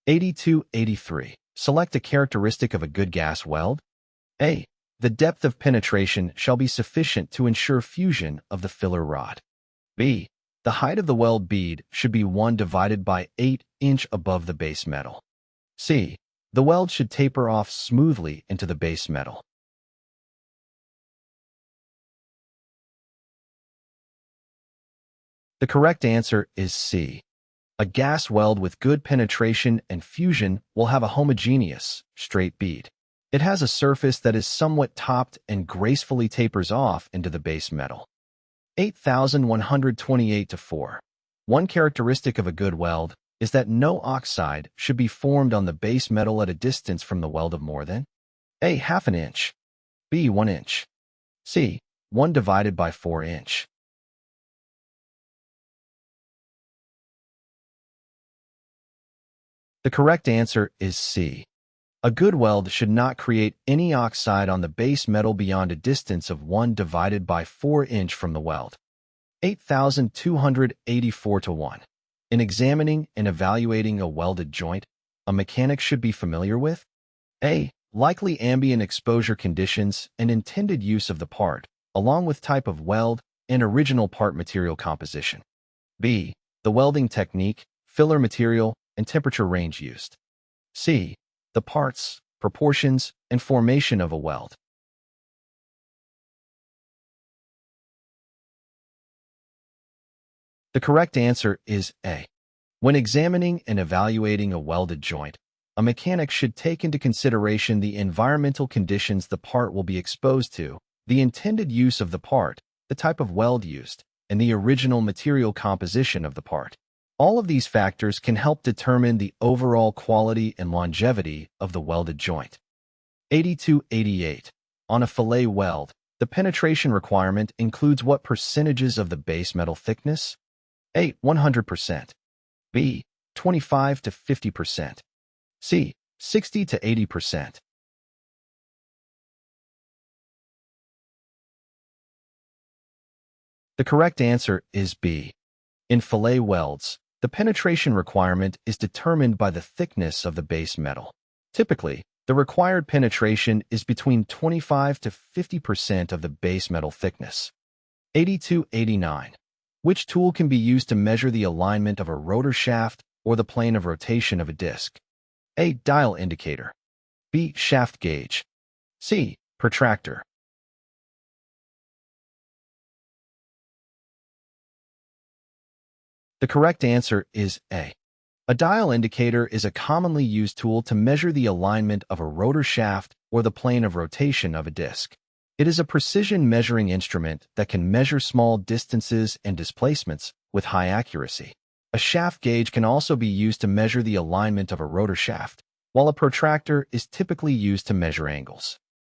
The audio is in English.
8283. Select a characteristic of a good gas weld. A. The depth of penetration shall be sufficient to ensure fusion of the filler rod. B. The height of the weld bead should be 1 divided by 8 inch above the base metal. C. The weld should taper off smoothly into the base metal. The correct answer is C. A gas weld with good penetration and fusion will have a homogeneous, straight bead. It has a surface that is somewhat topped and gracefully tapers off into the base metal. 8128-4. One characteristic of a good weld is that no oxide should be formed on the base metal at a distance from the weld of more than A. Half an inch, B. 1 inch, C. 1 divided by 4 inch. The correct answer is C. A good weld should not create any oxide on the base metal beyond a distance of 1 divided by 4 inch from the weld. 8284-1. In examining and evaluating a welded joint, a mechanic should be familiar with A. Likely ambient exposure conditions and intended use of the part, along with type of weld and original part material composition. B. The welding technique, filler material, and temperature range used. C. The parts, proportions, and formation of a weld. The correct answer is A. When examining and evaluating a welded joint, a mechanic should take into consideration the environmental conditions the part will be exposed to, the intended use of the part, the type of weld used, and the original material composition of the part. All of these factors can help determine the overall quality and longevity of the welded joint. 8288. On a fillet weld, the penetration requirement includes what percentages of the base metal thickness? A. 100%. B. 25 to 50%. C. 60 to 80%. The correct answer is B. In fillet welds, the penetration requirement is determined by the thickness of the base metal. Typically, the required penetration is between 25 to 50% of the base metal thickness. 8289. Which tool can be used to measure the alignment of a rotor shaft or the plane of rotation of a disc? A. Dial indicator. B. Shaft gauge. C. Protractor. The correct answer is A. A dial indicator is a commonly used tool to measure the alignment of a rotor shaft or the plane of rotation of a disc. It is a precision measuring instrument that can measure small distances and displacements with high accuracy. A shaft gauge can also be used to measure the alignment of a rotor shaft, while a protractor is typically used to measure angles.